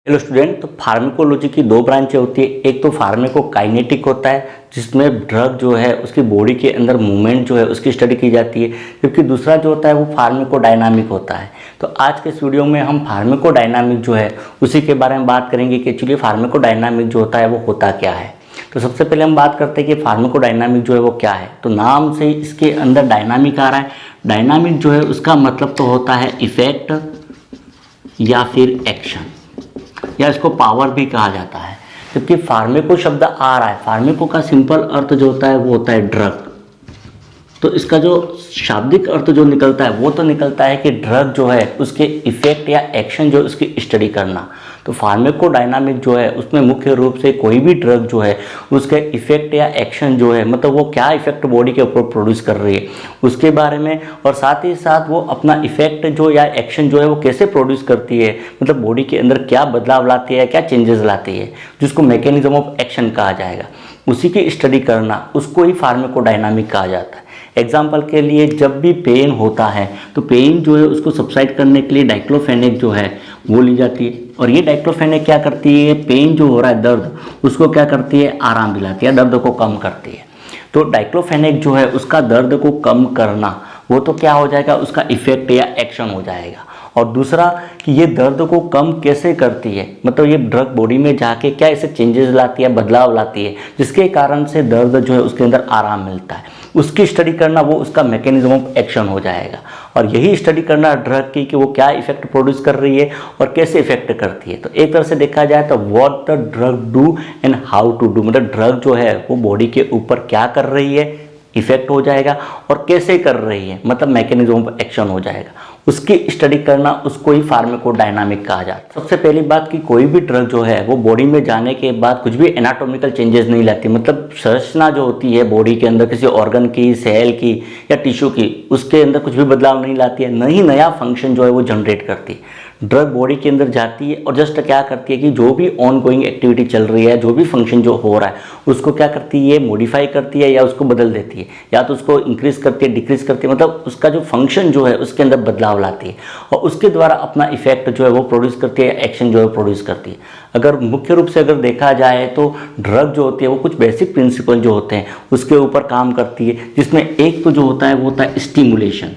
Hello student. तो pharmacology की दो ब्रांचें होती है। एक तो फार्माकोकाइनेटिक होता है जिसमें ड्रग जो है उसकी बॉडी के अंदर मूवमेंट जो है उसकी स्टडी की जाती है, जबकि दूसरा जो होता है वो फार्माकोडायनामिक होता है। तो आज के इस वीडियो में हम फार्माकोडायनामिक जो है उसी के बारे में बात करेंगे कि एक्चुअली फार्माकोडायनामिक जो होता है वो होता क्या है। तो सबसे पहले हम बात करते हैं कि फार्माकोडायनामिक जो है वो क्या है। तो नाम से इसके अंदर डायनामिक आ रहा है। डायनामिक जो है उसका मतलब तो होता है इफेक्ट या फिर एक्शन, या इसको पावर भी कहा जाता है। जबकि फार्मेको शब्द आ रहा है, फार्मेको का सिंपल अर्थ जो होता है वो होता है ड्रग। तो इसका जो शाब्दिक अर्थ जो निकलता है वो तो निकलता है कि ड्रग जो है उसके इफेक्ट या एक्शन जो उसकी स्टडी करना। तो फार्मेकोडायनामिक जो है उसमें मुख्य रूप से कोई भी ड्रग जो है उसके इफेक्ट या एक्शन जो है, मतलब वो क्या इफेक्ट बॉडी के ऊपर प्रोड्यूस कर रही है उसके बारे में, और साथ ही साथ वो अपना इफेक्ट जो या एक्शन जो है वो कैसे प्रोड्यूस करती है, मतलब बॉडी के अंदर क्या बदलाव लाती है, क्या चेंजेस लाती है, जिसको मैकेनिज्म ऑफ एक्शन कहा जाएगा, उसी की स्टडी करना, उसको ही फार्मेकोडायनामिक कहा जाता है। एग्जाम्पल के लिए जब भी पेन होता है तो पेन जो है उसको सबसाइड करने के लिए डाइक्लोफेनेक जो है वो ली जाती है, और ये डाइक्लोफेनेक क्या करती है, पेन जो हो रहा है दर्द उसको क्या करती है, आराम दिलाती है, दर्द को कम करती है। तो डाइक्लोफेनेक जो है उसका दर्द को कम करना वो तो क्या हो जाएगा, उसका इफेक्ट या एक्शन हो जाएगा। और दूसरा कि ये दर्द को कम कैसे करती है, मतलब ये ड्रग बॉडी में जाके क्या ऐसे चेंजेस लाती है, बदलाव लाती है जिसके कारण से दर्द जो है उसके अंदर आराम मिलता है, उसकी स्टडी करना वो उसका मैकेनिज्म ऑफ एक्शन हो जाएगा। और यही स्टडी करना ड्रग की कि वो क्या इफेक्ट प्रोड्यूस कर रही है और कैसे इफेक्ट करती है। तो एक तरह से देखा जाए तो what the drug do and how to do, मतलब ड्रग जो है वो बॉडी के ऊपर क्या कर रही है, इफेक्ट हो जाएगा, और कैसे कर रही है, मतलब मैकेनिज्म ऑफ एक्शन हो जाएगा, उसकी स्टडी करना, उसको ही फार्माकोडायनामिक कहा जाता है। सबसे पहली बात कि कोई भी ड्रग जो है वो बॉडी में जाने के बाद कुछ भी एनाटॉमिकल चेंजेस नहीं लाती, मतलब संरचना जो होती है बॉडी के अंदर किसी ऑर्गन की, सेल की या टिश्यू की, उसके अंदर कुछ भी बदलाव नहीं लाती है, नहीं नया फंक्शन जो है वो जनरेट करती है। ड्रग बॉडी के अंदर जाती है और जस्ट क्या करती है कि जो भी ऑन गोइंग एक्टिविटी चल रही है, जो भी फंक्शन जो हो रहा है उसको क्या करती है, मॉडिफाई करती है या उसको बदल देती है, या तो उसको इंक्रीज करती है, डिक्रीज करती है, मतलब उसका जो फंक्शन जो है उसके अंदर बदलाव लाती है, और उसके द्वारा अपना इफेक्ट जो है वो प्रोड्यूस करती है, एक्शन जो है प्रोड्यूस करती है। अगर मुख्य रूप से अगर देखा जाए तो ड्रग जो होती है वो कुछ बेसिक प्रिंसिपल जो होते हैं उसके ऊपर काम करती है, जिसमें एक तो जो होता है वो होता है स्टिमुलेशन।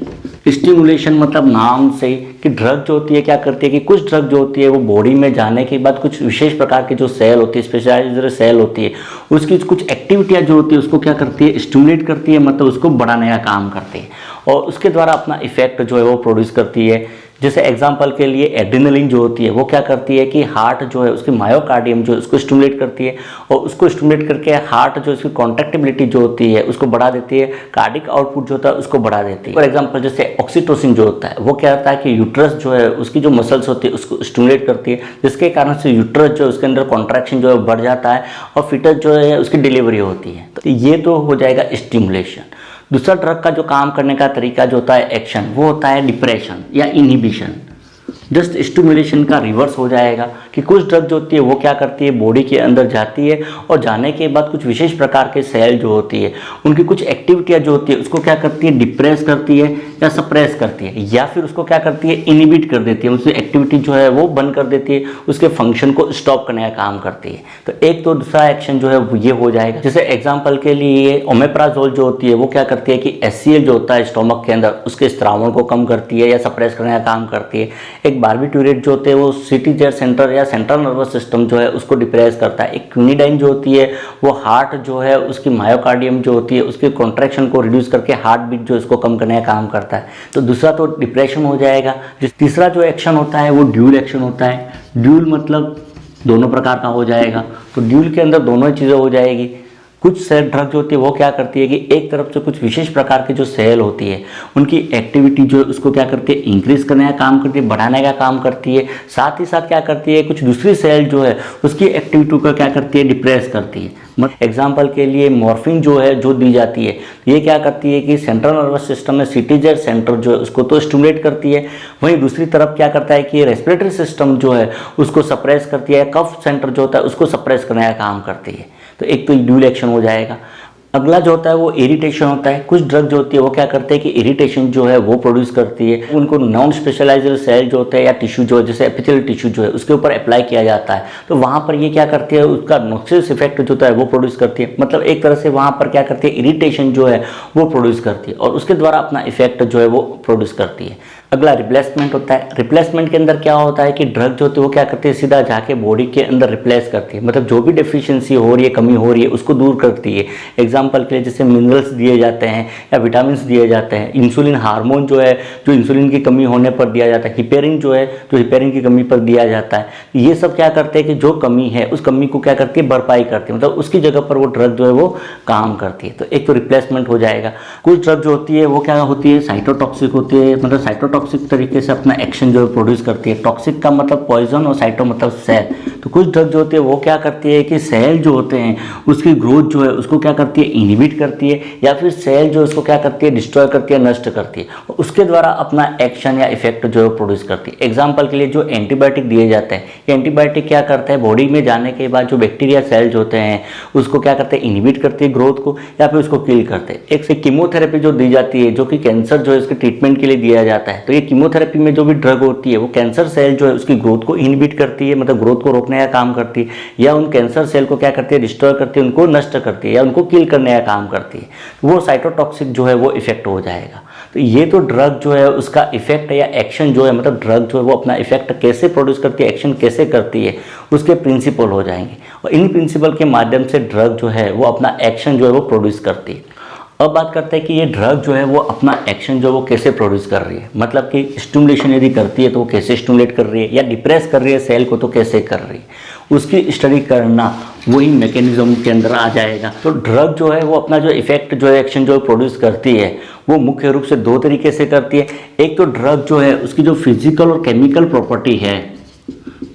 स्टिमुलेशन मतलब नाम से कि ड्रग जो होती है क्या करती है कि कुछ ड्रग जो होती है वो बॉडी में जाने के बाद कुछ विशेष प्रकार की जो सेल होती है, स्पेशलाइज्ड सेल होती है, उसकी कुछ एक्टिविटियाँ जो होती है उसको क्या करती है, स्टिमुलेट करती है, मतलब उसको बढ़ाने का काम करती है, और उसके द्वारा अपना इफेक्ट जो है वो प्रोड्यूस करती है। जैसे एग्जांपल के लिए एड्रेनलिन जो होती है वो क्या करती है कि हार्ट जो है उसकी मायोकार्डियम जो है उसको स्टिमुलेट करती है, और उसको स्टिमुलेट करके हार्ट जो उसकी कॉन्ट्रैक्टिबिलिटी जो होती है उसको बढ़ा देती है, कार्डिक आउटपुट जो होता है उसको बढ़ा देती है। फॉर एग्जांपल जैसे ऑक्सीटोसिन जो होता है वो क्या होता है कि यूट्रस जो है उसकी जो मसल्स होती है उसको स्टिमुलेट करती है, जिसके कारण से यूट्रस जो है उसके अंदर कॉन्ट्रैक्शन जो है बढ़ जाता है और फिटस जो है उसकी डिलीवरी होती है। तो ये तो हो जाएगा स्टिमुलेशन। दूसरा ड्रग का जो काम करने का तरीका जो होता है एक्शन, वो होता है डिप्रेशन या इनहिबिशन। जस्ट स्टिमुलेशन का रिवर्स हो जाएगा कि कुछ ड्रग जो होती है वो क्या करती है, बॉडी के अंदर जाती है और जाने के बाद कुछ विशेष प्रकार के सेल जो होती है उनकी कुछ एक्टिविटियाँ जो होती है उसको क्या करती है, डिप्रेस करती है या सप्रेस करती है, या फिर उसको क्या करती है, इनहिबिट कर देती है, उसकी एक्टिविटी जो है वो बंद कर देती है, उसके फंक्शन को स्टॉप करने का काम करती है। तो एक तो दूसरा एक्शन जो है ये हो जाएगा। जैसे एग्जाम्पल के लिए ओमेप्राजोल जो होती है वो क्या करती है कि HCl जो होता है स्टोमक के अंदर उसके स्त्रावण को कम करती है या सप्रेस करने का काम करती है। एक बार्बिट्यूरेट जो होते हैं वो CTZ सेंटर या सेंट्रल नर्वस सिस्टम जो है उसको डिप्रेस करता है। एक क्विनिडाइन जो होती है वो हार्ट जो है उसकी मायोकार्डियम जो होती है उसके कॉन्ट्रैक्शन को रिड्यूस करके हार्ट बीट जो इसको कम करने का काम करता है। तो दूसरा तो डिप्रेशन हो जाएगा। तीसरा जो एक्शन होता है वो ड्यूल एक्शन होता है। ड्यूल मतलब दोनों प्रकार का हो जाएगा। तो ड्यूल के अंदर दोनों चीज़ें हो जाएगी। कुछ सेल ड्रग जो होती है वो क्या करती है कि एक तरफ से कुछ विशेष प्रकार की जो सेल होती है उनकी एक्टिविटी जो है उसको क्या करती है, इंक्रीज करने का काम करती है, बढ़ाने का काम करती है। साथ ही साथ क्या करती है, कुछ दूसरी सेल जो है उसकी एक्टिविटी को क्या करती है, डिप्रेस करती है। एग्जाम्पल के लिए मॉर्फिन जो है जो दी जाती है ये क्या करती है कि सेंट्रल नर्वस सिस्टम में CTZ सेंटर जो है उसको तो स्टिमुलेट करती है, वहीं दूसरी तरफ क्या करता है कि रेस्पिरेटरी सिस्टम जो है उसको सप्रेस करती है, कफ सेंटर जो होता है उसको सप्रेस करने का काम करती है। तो एक तो ड्यूल एक्शन हो जाएगा। अगला जो होता है वो इरिटेशन होता है। कुछ ड्रग जो होती है वो क्या करते हैं कि इरिटेशन जो है वो प्रोड्यूस करती है। उनको नॉन स्पेशलाइज्ड सेल जो होते हैं या टिश्यू जो जैसे एपिथेलियल टिश्यू जो है उसके ऊपर अप्लाई किया जाता है, तो वहाँ पर ये क्या करती है, उसका नॉक्सियस इफेक्ट जो होता है वो प्रोड्यूस करती है। मतलब एक तरह से वहाँ पर क्या करती है, इरिटेशन जो है वो प्रोड्यूस करती है और उसके द्वारा अपना इफेक्ट जो है वो प्रोड्यूस करती है। अगला रिप्लेसमेंट होता है। रिप्लेसमेंट के अंदर क्या होता है कि ड्रग जो होती है वो क्या करती है, सीधा जाके बॉडी के अंदर रिप्लेस करती है। मतलब जो भी डेफिशिएंसी हो रही है, कमी हो रही है, उसको दूर करती है। एग्जांपल के लिए जैसे मिनरल्स दिए जाते हैं या विटामिन दिए जाते हैं, इंसुलिन हार्मोन जो है जो इंसुलिन की कमी होने पर दिया जाता है, हिपेरिन जो है जो हिपेरिन की कमी पर दिया जाता है। ये सब क्या करते हैं कि जो कमी है उस कमी को क्या करती है, भरपाई करती है। मतलब उसकी जगह पर वो ड्रग जो है वो काम करती है। तो एक तो रिप्लेसमेंट हो जाएगा। कुछ ड्रग जो होती है वो क्या होती है, साइटोटॉक्सिक होती है। मतलब साइटोटॉक्सिक तरीके से अपना एक्शन जो है प्रोड्यूस करती है। टॉक्सिक का मतलब पॉइजन और साइटो मतलब सेल। तो कुछ ड्रग जो होती है वो क्या करती है कि सेल जो होते हैं उसकी ग्रोथ जो है उसको क्या करती है, इनहिबिट करती है, या फिर सेल जो उसको क्या करती है, डिस्ट्रॉय करती है, नष्ट करती है। और उसके द्वारा अपना एक्शन या इफेक्ट जो है प्रोड्यूस करती है। एग्जाम्पल के लिए जो एंटीबायोटिक दिए जाते हैं, ये एंटीबायोटिक क्या करते हैं, बॉडी में जाने के बाद जो बैक्टीरिया सेल्स होते हैं उसको क्या करते हैं, इनहिबिट करती है ग्रोथ को, या फिर उसको किल करते हैं। एक से कीमोथेरेपी जो दी जाती है, जो कि कैंसर जो है इसके ट्रीटमेंट के लिए दिया जाता है। तो ये कीमोथेरेपी में जो भी ड्रग होती है वो कैंसर सेल जो है उसकी ग्रोथ को इनहिबिट करती है, मतलब ग्रोथ को रोकने का काम करती है, या उन कैंसर सेल को क्या करती है, डिस्ट्रॉय करती है, उनको नष्ट करती है या उनको किल करने का काम करती है। तो वो साइटोटॉक्सिक जो है वो इफेक्ट हो जाएगा। तो ये तो ड्रग जो है उसका इफेक्ट या एक्शन जो है, मतलब ड्रग जो है वो अपना इफेक्ट कैसे प्रोड्यूस करती है, एक्शन कैसे करती है, उसके प्रिंसिपल हो जाएंगे। और इन प्रिंसिपल के माध्यम से ड्रग जो है वो अपना एक्शन जो है वो प्रोड्यूस करती है। अब बात करते हैं कि ये ड्रग जो है वो अपना एक्शन जो वो कैसे प्रोड्यूस कर रही है। मतलब कि स्टिमुलेशन यदि करती है तो वो कैसे स्टिमुलेट कर रही है, या डिप्रेस कर रही है सेल को तो कैसे कर रही है, उसकी स्टडी करना वही मैकेनिज्म के अंदर आ जाएगा। तो ड्रग जो है वो अपना जो इफेक्ट जो है, एक्शन जो प्रोड्यूस करती है वो मुख्य रूप से दो तरीके से करती है। एक तो ड्रग जो है उसकी जो फिजिकल और केमिकल प्रॉपर्टी है,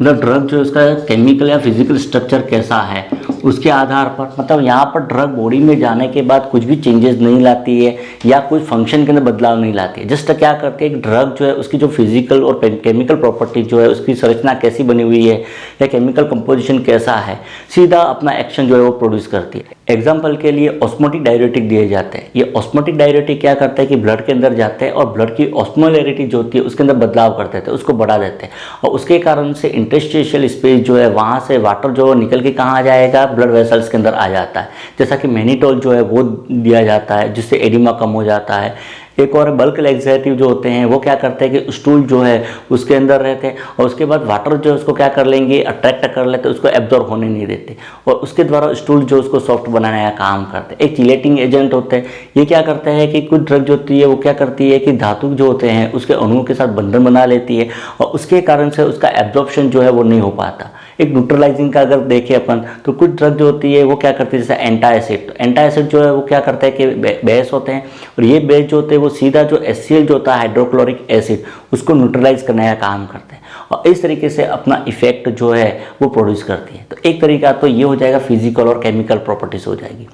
मतलब ड्रग जो है उसका केमिकल या फिजिकल स्ट्रक्चर कैसा है उसके आधार पर, मतलब यहाँ पर ड्रग बॉडी में जाने के बाद कुछ भी चेंजेस नहीं लाती है या कोई फंक्शन के अंदर बदलाव नहीं लाती है। जस्ट क्या करती है, एक ड्रग जो है उसकी जो फिजिकल और केमिकल प्रॉपर्टी जो है, उसकी संरचना कैसी बनी हुई है या केमिकल कंपोजिशन कैसा है, सीधा अपना एक्शन जो है वो प्रोड्यूस करती है। एग्जाम्पल के लिए ऑस्मोटिक डायरेटिक दिए जाते हैं। ये ऑस्मोटिक डायरेटिक क्या करते हैं कि ब्लड के अंदर जाते हैं और ब्लड की ऑस्मोलैरिटी जो होती है उसके अंदर बदलाव कर देते हैं, उसको बढ़ा देते हैं, और उसके कारण से इंटरस्टिशियल स्पेस जो है वहाँ से वाटर जो निकल के कहाँ आ जाएगा, ब्लड वेसल्स के अंदर आ जाता है। जैसा कि मैनिटोल जो है वो दिया जाता है जिससे एडिमा कम हो जाता है। एक और बल्क लैक्सेटिव जो होते हैं वो क्या करते हैं कि स्टूल जो है उसके अंदर रहते हैं और उसके बाद वाटर जो है उसको क्या कर लेंगे, अट्रैक्ट कर लेते हैं, उसको एब्जॉर्ब होने नहीं देते और उसके द्वारा स्टूल जो उसको सॉफ्ट बनाने का काम करते हैं। एक चिलेटिंग एजेंट होते हैं। ये क्या करते हैं कि कुछ ड्रग जो होती है वो क्या करती है कि धातु जो होते हैं उसके अणुओं के साथ बंधन बना लेती है और उसके कारण से उसका एब्जॉर्प्शन जो है वो नहीं हो पाता। एक न्यूट्रलाइजिंग का अगर देखें अपन तो कुछ ड्रग जो होती है वो क्या करती है, जैसे एंटासिड। तो एंटासिड जो है वो क्या करता है कि बेस होते हैं और ये बेस जो होते हैं वो सीधा जो HCl जो होता है हाइड्रोक्लोरिक एसिड उसको न्यूट्रलाइज करने का काम करते हैं और इस तरीके से अपना इफेक्ट जो है वो प्रोड्यूस करती है। तो एक तरीका तो ये हो जाएगा, फिजिकल और केमिकल प्रॉपर्टीज हो जाएगी।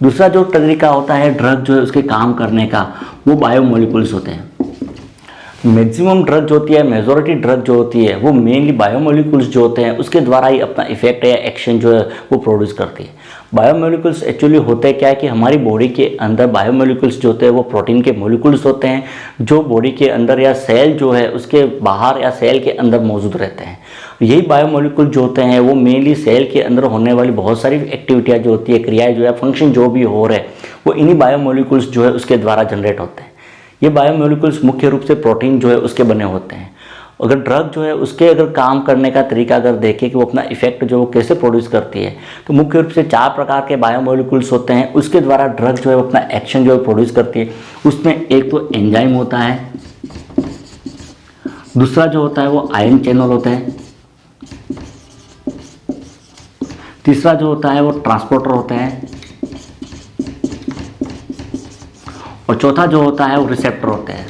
दूसरा जो तरीका होता है ड्रग जो है उसके काम करने का, वो बायोमोलिकुल्स होते हैं। मैक्सिमम ड्रग जो होती है, मेजॉरिटी ड्रग जो होती है वो मेनली बायोमोलिकुल्स जो होते हैं उसके द्वारा ही अपना इफेक्ट या एक्शन जो है वो प्रोड्यूस करती है। बायोमोलिकुल्स एक्चुअली होते क्या है कि हमारी बॉडी के अंदर बायोमोलिकुल्स जो होते हैं वो प्रोटीन के मोलिकुल्स होते हैं जो बॉडी के अंदर या सेल जो है उसके बाहर या सेल के अंदर मौजूद रहते हैं। यही बायोमोलिकुल जो होते हैं वो मेनली सेल के अंदर होने वाली बहुत सारी एक्टिविटियाँ जो होती है, क्रियाएं जो है, फंक्शन जो भी हो रहे हैं वो इन्हीं बायोमोलिकुल्स जो है उसके द्वारा जनरेट होते हैं। ये बायोमोलिकुल्स मुख्य रूप से प्रोटीन जो है उसके बने होते हैं। अगर ड्रग जो है उसके अगर काम करने का तरीका अगर देखें कि वो अपना इफेक्ट जो वो कैसे प्रोड्यूस करती है, तो मुख्य रूप से 4 प्रकार के बायोमोलिकुल्स होते हैं। उसके द्वारा ड्रग जो है अपना एक्शन जो है प्रोड्यूस करती है। उसमें एक तो एंजाइम होता है, दूसरा जो होता है वो आयन चैनल होता है, तीसरा जो होता है वो ट्रांसपोर्टर होता है और चौथा जो होता है वो रिसेप्टर होते हैं।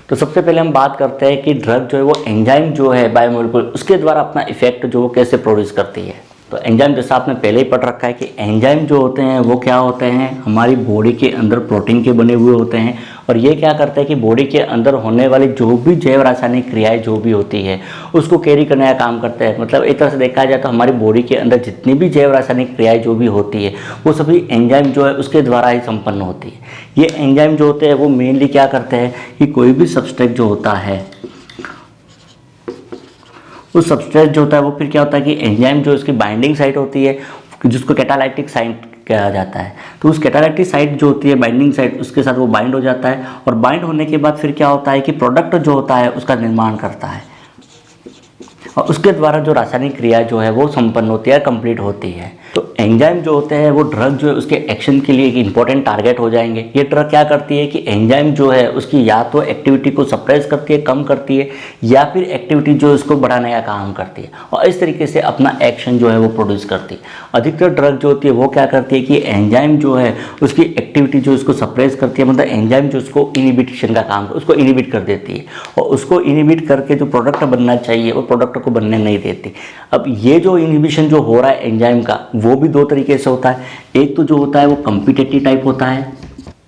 तो सबसे पहले हम बात करते हैं कि ड्रग जो है वो एंजाइम जो है बायोमोलिकुल उसके द्वारा अपना इफेक्ट जो वो कैसे प्रोड्यूस करती है। तो एंजाइम जैसा आपने पहले ही पढ़ रखा है कि एंजाइम जो होते हैं वो क्या होते हैं, हमारी बॉडी के अंदर प्रोटीन के बने हुए होते हैं और ये क्या करता है कि बॉडी के अंदर होने वाली जो भी जैव रासायनिक क्रियाएं जो भी होती है उसको कैरी करने का काम करता है। मतलब एक तरह से देखा जाए तो हमारी बॉडी के अंदर जितनी भी जैव रासायनिक क्रियाएं जो भी होती है वो सभी एंजाइम जो है उसके द्वारा ही संपन्न होती है। ये एंजाइम जो होते हैं वो मेनली क्या करते हैं कि कोई भी सबस्ट्रेट जो होता है उस सबस्ट्रेट जो होता है वो फिर क्या होता है कि एंजाइम जो उसकी बाइंडिंग साइट होती है जिसको कैटालाइटिक साइट कहा जाता है, तो उस कैटालाइटिक साइट जो होती है बाइंडिंग साइट उसके साथ वो बाइंड हो जाता है और बाइंड होने के बाद फिर क्या होता है कि प्रोडक्ट जो होता है उसका निर्माण करता है और उसके द्वारा जो रासायनिक क्रिया जो है वो संपन्न होती है, कंप्लीट होती है। तो एंजाइम जो होते हैं वो ड्रग जो है उसके एक्शन के लिए एक इंपॉर्टेंट टारगेट हो जाएंगे। ये ड्रग क्या करती है कि एंजाइम जो है उसकी या तो एक्टिविटी को सप्रेस करती है, कम करती है, या फिर एक्टिविटी जो उसको बढ़ाने का काम करती है और इस तरीके से अपना एक्शन जो है वो प्रोड्यूस करती है। अधिकतर ड्रग जो होती है वो क्या करती है कि एंजाइम जो है उसकी एक्टिविटी जो उसको सप्रेस करती है, मतलब एंजाइम जो उसको इनिबिशन का काम उसको इनिबिट कर देती है और उसको इनिबिट करके जो प्रोडक्ट बनना चाहिए वो प्रोडक्ट को बनने नहीं देती। अब ये जो इनिबिशन जो हो रहा है एंजाइम का वो भी दो तरीके से होता है। एक तो जो होता है वो कॉम्पिटिटिव टाइप होता है।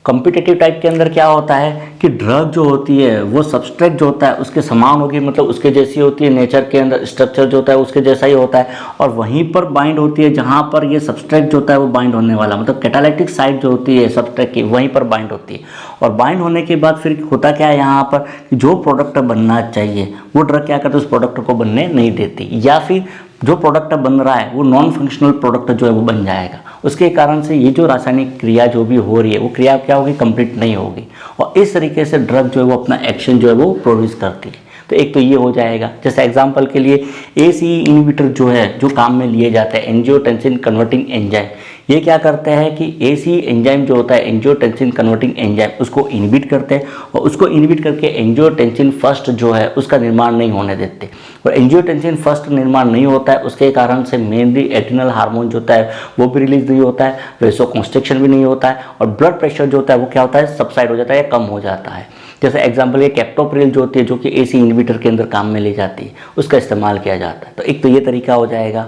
कॉम्पिटिटिव टाइप के अंदर क्या होता है कि ड्रग जो होती है वो सबस्ट्रेट जो होता है उसके समान होगी, मतलब उसके जैसी होती है, नेचर के अंदर स्ट्रक्चर जो होता है उसके जैसा ही होता है और वहीं पर बाइंड होती है जहाँ पर ये सबस्ट्रेट जो होता है वो बाइंड होने वाला, मतलब कैटालाइटिक साइट जो होती है सबस्ट्रेट की वहीं पर बाइंड होती है। और बाइंड होने के बाद फिर होता क्या है यहाँ पर जो प्रोडक्ट बनना चाहिए वो ड्रग क्या करती है उस प्रोडक्ट को बनने नहीं देती, या फिर जो प्रोडक्ट बन रहा है वो नॉन फंक्शनल प्रोडक्ट जो है वो बन जाएगा। उसके कारण से ये जो रासायनिक क्रिया जो भी हो रही है वो क्रिया क्या होगी, कंप्लीट नहीं होगी और इस तरीके से ड्रग जो है वो अपना एक्शन जो है वो प्रोड्यूस करती है। तो एक तो ये हो जाएगा। जैसे एग्जांपल के लिए ACE इनहिबिटर जो है जो काम में लिए जाते हैं, एंजियोटेंसिन कन्वर्टिंग एंजाइम, ये क्या करते हैं कि ACE एंजाइम जो होता है एंजियोटेंसिन कन्वर्टिंग एंजाइम उसको इनहिबिट करते हैं और उसको इनहिबिट करके एंजियोटेंसिन फर्स्ट जो है उसका निर्माण नहीं होने देते और एंजियोटेंसिन फर्स्ट निर्माण नहीं होता है उसके कारण से मेनली एड्रिनल हार्मोन जो होता है वो भी रिलीज नहीं होता है, वेसो कॉन्स्ट्रिक्शन भी नहीं होता है और ब्लड प्रेशर जो होता है वो क्या होता है सबसाइड हो जाता है या कम हो जाता है। जैसे एग्जांपल ये कैप्टोप्रिल जो होती है जो कि ACE इनहिबिटर के अंदर काम में ली जाती है उसका इस्तेमाल किया जाता है। तो एक तो ये तरीका हो जाएगा।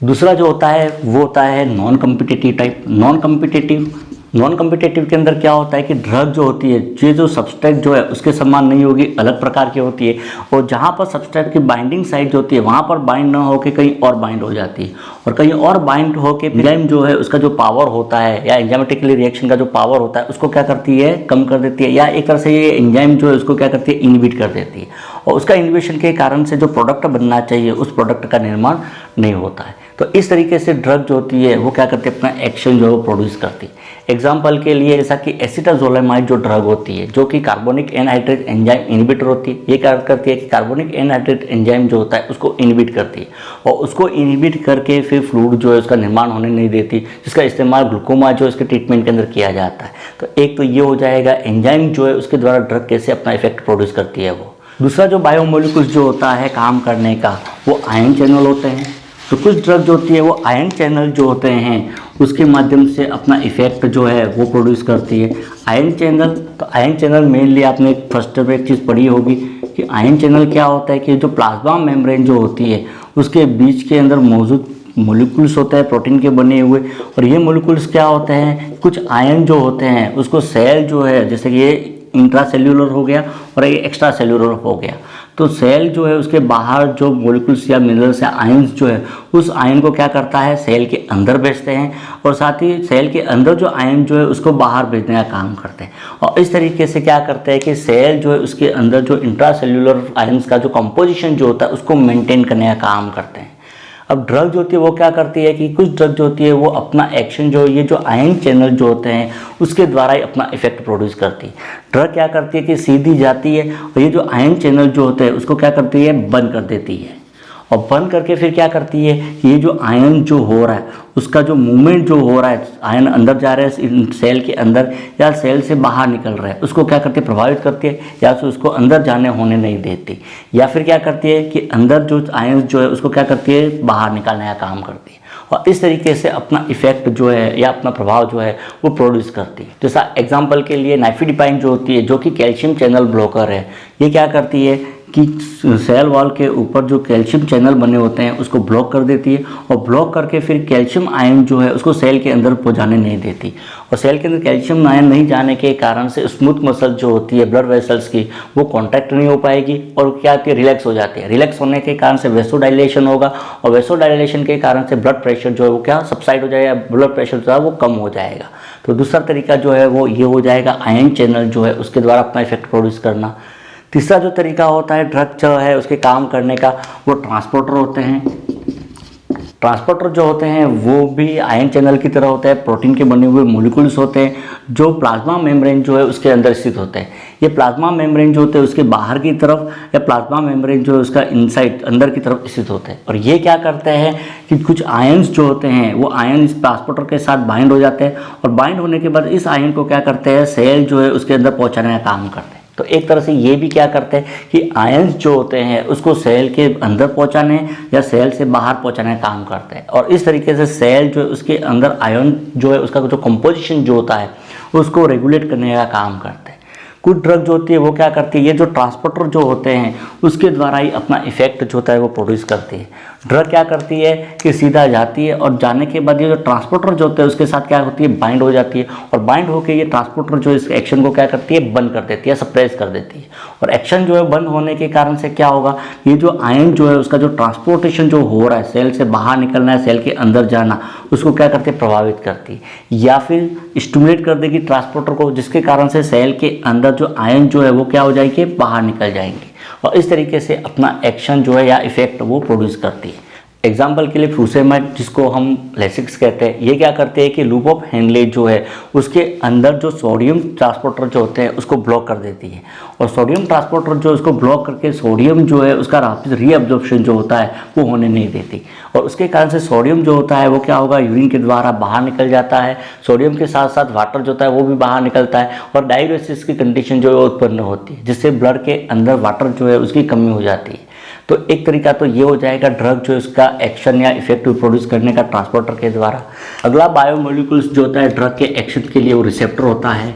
दूसरा जो होता है वो होता है non competitive type. Non competitive के अंदर क्या होता है कि ड्रग जो होती है ये जो सबस्ट्रेट जो है उसके समान नहीं होगी, अलग प्रकार की होती है और जहाँ पर सबस्ट्रेट की बाइंडिंग साइट जो होती है वहाँ पर बाइंड ना होकर कहीं और बाइंड हो जाती है और कहीं और बाइंड होकर एंजाइम जो है उसका जो पावर होता है या एंजाइमेटिकली रिएक्शन का जो पावर होता है उसको क्या करती है, कम कर देती है, या एक तरह से ये एंजाइम जो है उसको क्या करती है, इनहिबिट कर देती है और उसका इनहिबिशन के कारण से जो प्रोडक्ट बनना चाहिए उस प्रोडक्ट का निर्माण नहीं होता है। तो इस तरीके से ड्रग जो होती है वो क्या करती है, अपना एक्शन जो है वो प्रोड्यूस करती है। एग्जाम्पल के लिए जैसा कि एसिटाजोलेमाइड जो ड्रग होती है जो कि कार्बोनिक एनहाइड्रेट एंजाइम इनहिबिटर होती है, ये क्या करती है कि कार्बोनिक एनहाइड्रेट एंजाइम जो होता है उसको इनहिबिट करती है और उसको इनहिबिट करके फिर फ्लूइड जो है उसका निर्माण होने नहीं देती, जिसका इस्तेमाल ग्लूकोमा जो इसके ट्रीटमेंट के अंदर किया जाता है। तो एक तो ये हो जाएगा एंजाइम जो है उसके द्वारा ड्रग कैसे अपना इफेक्ट प्रोड्यूस करती है वो। दूसरा जो बायोमोलिक्यूल्स जो होता है काम करने का वो आयन चैनल होते हैं। तो कुछ ड्रग जो होती है वो आयन चैनल जो होते हैं उसके माध्यम से अपना इफेक्ट जो है वो प्रोड्यूस करती है। आयन चैनल, तो आयन चैनल मेनली आपने फर्स्ट में एक चीज़ पढ़ी होगी कि आयन चैनल क्या होता है कि जो प्लाज्मा मेम्ब्रेन जो होती है उसके बीच के अंदर मौजूद मोलिक्यूल्स होते हैं प्रोटीन के बने हुए और ये मोलिक्यूल्स क्या होते हैं, कुछ आयन जो होते हैं उसको सेल जो है जैसे कि ये इंट्रासेल्यूलर हो गया और ये एक्स्ट्रा सेल्यूलर हो गया, तो सेल जो है उसके बाहर जो मोलिक्यूल्स या मिनरल्स या आयंस जो है उस आयन को क्या करता है सेल के अंदर भेजते हैं और साथ ही सेल के अंदर जो आयन जो है उसको बाहर भेजने का काम करते हैं और इस तरीके से क्या करते हैं कि सेल जो है उसके अंदर जो इंट्रासेल्यूलर आयंस का जो कंपोजिशन जो होता है उसको मेंटेन करने का काम करते हैं। अब ड्रग जो होती है वो क्या करती है कि कुछ ड्रग जो होती है वो अपना एक्शन जो ये जो आयन चैनल जो होते हैं उसके द्वारा ही अपना इफेक्ट प्रोड्यूस करती है। ड्रग क्या करती है कि सीधी जाती है और ये जो आयन चैनल जो होते हैं उसको क्या करती है, बंद कर देती है और बंद करके फिर क्या करती है कि ये जो आयन जो हो रहा है उसका जो मूवमेंट जो हो रहा है, आयन अंदर जा रहा है सेल के अंदर या सेल से बाहर निकल रहा है, उसको क्या करती है, प्रभावित करती है या फिर उसको अंदर जाने होने नहीं देती, या फिर क्या करती है कि अंदर जो आयन जो है उसको क्या करती है, बाहर निकालने का काम करती है और इस तरीके से अपना इफेक्ट जो है या अपना प्रभाव जो है वो प्रोड्यूस करती है। जैसा एग्जाम्पल के लिए नाइफिडिपाइन जो होती है जो कि कैल्शियम चैनल ब्लॉकर है, ये क्या करती है कि सेल वॉल के ऊपर जो कैल्शियम चैनल बने होते हैं उसको ब्लॉक कर देती है, और ब्लॉक करके फिर कैल्शियम आयन जो है उसको सेल के अंदर पहुंचाने नहीं देती, और सेल के अंदर कैल्शियम आयन नहीं जाने के कारण से स्मूथ मसल जो होती है ब्लड वेसल्स की वो कॉन्ट्रैक्ट नहीं हो पाएगी, और क्या होती है, रिलैक्स हो जाती है। रिलैक्स होने के कारण से वेसोडाइलेशन होगा, और वेसोडाइलेशन के कारण से ब्लड प्रेशर जो है वो क्या सबसाइड हो जाएगा, ब्लड प्रेशर जो है वो कम हो जाएगा। तो दूसरा तरीका जो है वो ये हो जाएगा आयन चैनल जो है उसके द्वारा अपना इफेक्ट प्रोड्यूस करना। तीसरा जो तरीका होता है ड्रग जो है उसके काम करने का, वो ट्रांसपोर्टर होते हैं। ट्रांसपोर्टर जो होते हैं वो भी आयन चैनल की तरह होते हैं, प्रोटीन के बने हुए मॉलिक्यूल्स होते हैं जो प्लाज्मा मेम्ब्रेन जो है उसके अंदर स्थित होते हैं। ये प्लाज्मा मेम्ब्रेन जो होते हैं उसके बाहर की तरफ या प्लाज्मा मेम्ब्रेन जो है उसका इनसाइड अंदर की तरफ स्थित होते हैं, और ये क्या करते हैं कि कुछ आयन्स जो होते हैं वो आयन इस ट्रांसपोर्टर के साथ बाइंड हो जाते हैं, और बाइंड होने के बाद इस आयन को क्या करते हैं, सेल जो है उसके अंदर पहुँचाने का काम करते हैं। तो एक तरह से ये भी क्या करते हैं कि आयंस जो होते हैं उसको सेल के अंदर पहुंचाने या सेल से बाहर पहुंचाने का काम करते हैं, और इस तरीके से सेल जो है उसके अंदर आयन जो है उसका जो कंपोजिशन जो होता है उसको रेगुलेट करने का काम करते हैं। कुछ ड्रग जो होती है वो क्या करती है, ये जो ट्रांसपोर्टर जो होते हैं उसके द्वारा ही अपना इफेक्ट जो होता है वो प्रोड्यूस करती है। ड्रग क्या करती है कि सीधा जाती है, और जाने के बाद ये जो ट्रांसपोर्टर जो होते हैं उसके साथ क्या होती है, बाइंड हो जाती है, और बाइंड होकर ये ट्रांसपोर्टर जो इस एक्शन को क्या करती है, बंद कर देती है, सप्रेस कर देती है। और एक्शन जो है बंद होने के कारण से क्या होगा, ये जो आयन जो है उसका जो ट्रांसपोर्टेशन जो हो रहा है, सेल से बाहर निकलना है, सेल के अंदर जाना, उसको क्या करती है, प्रभावित करती है, या फिर स्टिमुलेट कर देगी ट्रांसपोर्टर को, जिसके कारण से सेल के अंदर जो आयन जो है वो क्या हो जाएंगे, बाहर निकल जाएंगे, और इस तरीके से अपना एक्शन जो है या इफेक्ट वो प्रोड्यूस करती है। एग्जाम्पल के लिए फ्रूसेमाइड जिसको हम लेसिक्स कहते हैं, ये क्या करते हैं कि लूप ऑफ हेनले जो है उसके अंदर जो सोडियम ट्रांसपोर्टर जो होते हैं उसको ब्लॉक कर देती है, और सोडियम ट्रांसपोर्टर जो उसको ब्लॉक करके सोडियम जो है उसका वापस रीअब्जॉर्प्शन जो होता है वो होने नहीं देती, और उसके कारण से सोडियम जो होता है वो क्या होगा, यूरिन के द्वारा बाहर निकल जाता है। सोडियम के साथ साथ वाटर जो होता है वो भी बाहर निकलता है, और डाययूरेसिस की कंडीशन जो है उत्पन्न होती है, जिससे ब्लड के अंदर वाटर जो है उसकी कमी हो जाती है। तो एक तरीका तो ये हो जाएगा ड्रग जो इसका एक्शन या इफेक्ट प्रोड्यूस करने का ट्रांसपोर्टर के द्वारा। अगला बायोमोलिक्यूल्स जो होता है ड्रग के एक्शन के लिए वो रिसेप्टर होता है।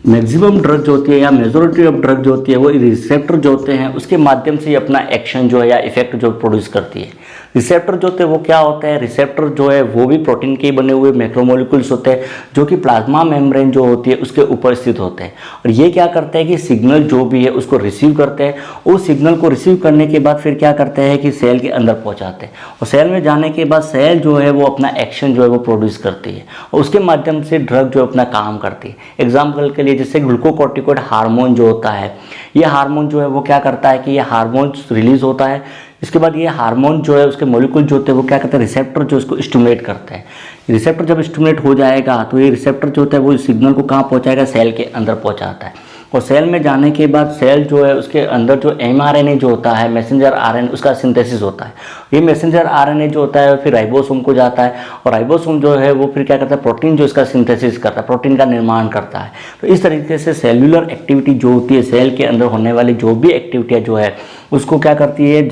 मैक्सिमम ड्रग जो होती है या मेजोरिटी ऑफ ड्रग जो होती है वो रिसेप्टर जो होते हैं उसके माध्यम से अपना एक्शन जो है या इफेक्ट जो प्रोड्यूस करती है। रिसेप्टर जो होते हैं वो क्या होते हैं, रिसेप्टर जो है वो भी प्रोटीन के बने हुए मैक्रोमोलिक्यूल्स होते हैं जो कि प्लाज्मा मेम्ब्रेन जो होती है उसके ऊपर स्थित होते हैं, और ये क्या करते हैं कि सिग्नल जो भी है उसको रिसीव करते हैं। उस सिग्नल को रिसीव करने के बाद फिर क्या करते हैं कि सेल के अंदर पहुंचाते हैं, और सेल में जाने के बाद सेल जो है वो अपना एक्शन जो है वो प्रोड्यूस करती है, और उसके माध्यम से ड्रग जो अपना काम करती है। एग्जाम्पल के लिए जैसे ग्लूकोकॉर्टिकॉइड हार्मोन जो होता है, ये हार्मोन जो है वो क्या करता है कि ये हार्मोन रिलीज होता है, इसके बाद ये हार्मोन जो है उसके मॉलिक्यूल जो होते हैं वो क्या करते हैं, रिसेप्टर जो इसको स्टिमुलेट करते हैं। रिसेप्टर जब स्टिमुलेट हो जाएगा तो ये रिसेप्टर जो होता है वो सिग्नल को कहाँ पहुँचाएगा, सेल के अंदर पहुँचाता है, और सेल में जाने के बाद सेल जो है उसके अंदर जो mRNA जो होता है, मैसेंजर RNA, उसका सिंथेसिस होता है। ये मैसेंजर RNA जो होता है फिर राइबोसोम को जाता है, और राइबोसोम जो है वो फिर क्या करता है, प्रोटीन जो इसका सिंथेसिस करता है, प्रोटीन का निर्माण करता है। तो इस तरीके से सेल्यूलर एक्टिविटी जो होती है, सेल के अंदर होने वाली जो भी एक्टिविटी जो है उसको क्या करती है,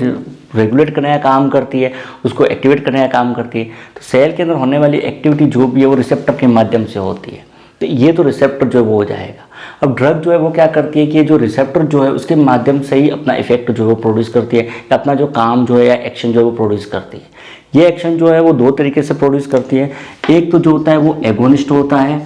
रेगुलेट करने का काम करती है, उसको एक्टिवेट करने का काम करती है। तो सेल के अंदर होने वाली एक्टिविटी जो भी है वो रिसेप्टर के माध्यम से होती है। तो ये तो रिसेप्टर जो है वो हो जाएगा। अब ड्रग जो है वो क्या करती है कि जो रिसेप्टर जो है उसके माध्यम से ही अपना इफेक्ट जो है वो प्रोड्यूस करती है, या अपना जो काम जो है या एक्शन जो है वो प्रोड्यूस करती है। ये एक्शन जो है वो दो तरीके से प्रोड्यूस करती है। एक तो जो होता है वो एगोनिस्ट होता है,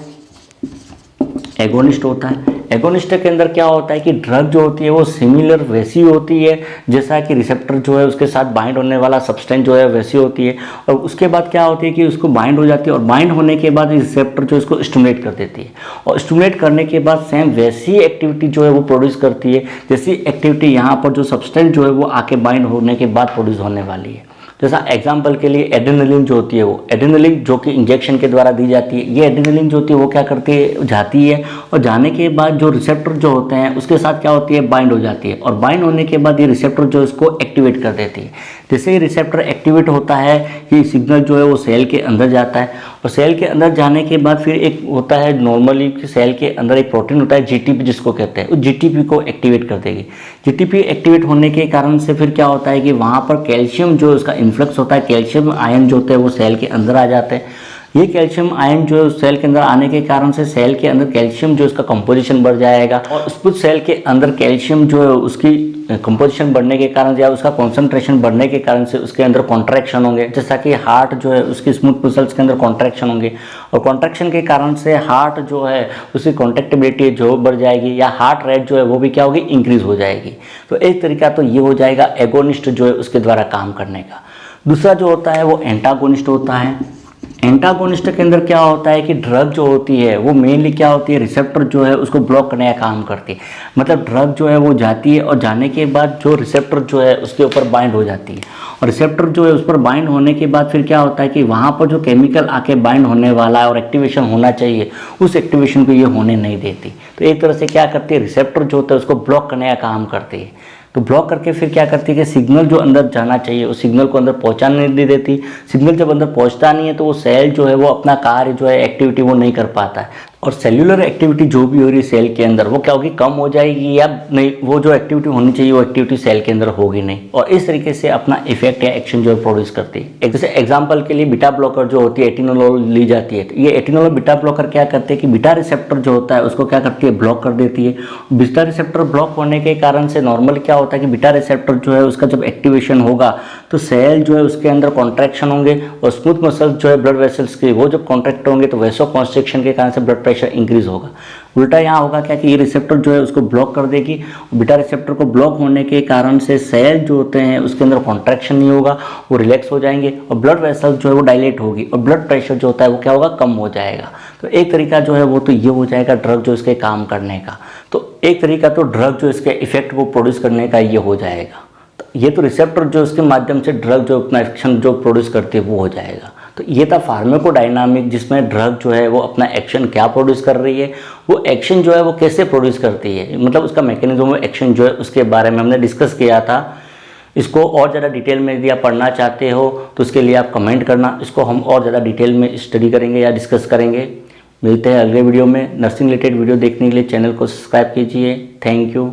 एगोनिस्ट होता है। एगोनिस्ट के अंदर क्या होता है कि ड्रग जो होती है वो सिमिलर वैसी होती है जैसा कि रिसेप्टर जो है उसके साथ बाइंड होने वाला सब्सटेंस जो है वैसी होती है, और उसके बाद क्या होती है कि उसको बाइंड हो जाती है, और बाइंड होने के बाद रिसेप्टर जो इसको स्टिमुलेट कर देती है, और स्टिमुलेट करने के बाद सेम वैसी एक्टिविटी जो है वो प्रोड्यूस करती है जैसी एक्टिविटी यहाँ पर जो सब्सटेंस जो है वो आके बाइंड होने के बाद प्रोड्यूस होने वाली है। जैसा एग्जाम्पल के लिए एड्रेनलिन जो होती है, वो एड्रेनलिन जो कि इंजेक्शन के द्वारा दी जाती है, ये एड्रेनलिन जो होती है वो क्या करती है, जाती है, और जाने के बाद जो रिसेप्टर जो होते हैं उसके साथ क्या होती है, बाइंड हो जाती है, और बाइंड होने के बाद ये रिसेप्टर जो इसको एक्टिवेट कर देती है। जैसे ही रिसेप्टर एक्टिवेट होता है ये सिग्नल जो है वो सेल के अंदर जाता है, और सेल के अंदर जाने के बाद फिर एक होता है नॉर्मली सेल के अंदर एक प्रोटीन होता है जीटीपी जिसको कहते हैं, उस जीटीपी को एक्टिवेट कर देगी। जीटीपी एक्टिवेट होने के कारण से फिर क्या होता है कि वहाँ पर कैल्शियम जो उसका इन्फ्लक्स होता है, कैल्शियम आयन जो होते हैं वो सेल के अंदर आ जाते हैं। ये कैल्शियम आयन जो है उस सेल के अंदर आने के कारण से सेल के अंदर कैल्शियम जो इसका कंपोजिशन बढ़ जाएगा, और उस सेल के अंदर कैल्शियम जो है उसकी कंपोजिशन बढ़ने के कारण या उसका कॉन्सेंट्रेशन बढ़ने के कारण से उसके अंदर कॉन्ट्रैक्शन होंगे। जैसा कि हार्ट जो है उसकी स्मूथ मसल्स के अंदर कॉन्ट्रैक्शन होंगे, और कॉन्ट्रैक्शन के कारण से हार्ट जो है उसकी कॉन्ट्रैक्टिबिलिटी जो बढ़ जाएगी, या हार्ट रेट जो है वो भी क्या होगी, इंक्रीज हो जाएगी। तो एक तरीका तो ये हो जाएगा एगोनिस्ट जो है उसके द्वारा काम करने का। दूसरा जो होता है वो एंटागोनिस्ट होता है। एंटागोनिस्ट के अंदर क्या होता है कि ड्रग जो होती है वो मेनली क्या होती है, रिसेप्टर जो है उसको ब्लॉक करने का काम करती है। मतलब ड्रग जो है वो जाती है और जाने के बाद जो रिसेप्टर जो है उसके ऊपर बाइंड हो जाती है, और रिसेप्टर जो है उस पर बाइंड होने के बाद फिर क्या होता है कि वहाँ पर जो केमिकल आके बाइंड होने वाला है और एक्टिवेशन होना चाहिए, उस एक्टिवेशन को ये होने नहीं देती। तो एक तरह से क्या करती है, रिसेप्टर जो होता है उसको ब्लॉक करने का काम करती है। तो ब्लॉक करके फिर क्या करती है कि सिग्नल जो अंदर जाना चाहिए उस सिग्नल को अंदर पहुंचाने नहीं देती। सिग्नल जब अंदर पहुंचता नहीं है तो वो सेल जो है वो अपना कार्य जो है एक्टिविटी वो नहीं कर पाता है, और सेल्यूलर एक्टिविटी जो भी हो रही है सेल के अंदर वो क्या होगी, कम हो जाएगी, या नहीं वो जो एक्टिविटी होनी चाहिए वो एक्टिविटी सेल के अंदर होगी नहीं, और इस तरीके से अपना इफेक्ट या एक्शन जो है प्रोड्यूस करती है। एक जैसे एग्जांपल के लिए बीटा ब्लॉकर जो होती है एटिनोलोल ली जाती है। तो ये एटिनोलोल बीटा ब्लॉकर क्या करते हैं कि बीटा रिसेप्टर जो होता है उसको क्या करती है, ब्लॉक कर देती है। बीटा रिसेप्टर ब्लॉक होने के कारण से नॉर्मल क्या होता है कि बीटा रिसेप्टर जो है उसका जब एक्टिवेशन होगा तो सेल जो है उसके अंदर कॉन्ट्रैक्शन होंगे, और स्मूथ मसल्स जो है ब्लड वेसल्स के वो जब कॉन्ट्रैक्ट होंगे तो वैसो कॉन्स्ट्रिक्शन के कारण से ब्लड प्रेशर इंक्रीज होगा। उल्टा यहाँ होगा क्या कि ये रिसेप्टर जो है उसको ब्लॉक कर देगी। बीटा रिसेप्टर को ब्लॉक होने के कारण से सेल जो होते हैं उसके अंदर कॉन्ट्रैक्शन नहीं होगा, वो रिलैक्स हो जाएंगे, और ब्लड वेसल जो है वो डायलेट होगी, और ब्लड प्रेशर जो होता है वो क्या होगा, कम हो जाएगा। तो एक तरीका जो है वो तो ये हो जाएगा ड्रग जो इसके काम करने का। तो एक तरीका तो ड्रग जो इसके इफेक्ट को प्रोड्यूस करने का ये हो जाएगा। तो ये तो रिसेप्टर जो इसके माध्यम से ड्रग जो अपना एक्शन जो प्रोड्यूस करती है वो हो जाएगा। तो ये था फार्माकोडायनामिक, जिसमें ड्रग जो है वो अपना एक्शन क्या प्रोड्यूस कर रही है, वो एक्शन जो है वो कैसे प्रोड्यूस करती है, मतलब उसका मैकेनिज्म ऑफ एक्शन जो है उसके बारे में हमने डिस्कस किया था। इसको और ज़्यादा डिटेल में यदि आप पढ़ना चाहते हो तो उसके लिए आप कमेंट करना, इसको हम और ज़्यादा डिटेल में स्टडी करेंगे या डिस्कस करेंगे। मिलते हैं अगले वीडियो में। नर्सिंग रिलेटेड वीडियो देखने के लिए चैनल को सब्सक्राइब कीजिए। Thank you.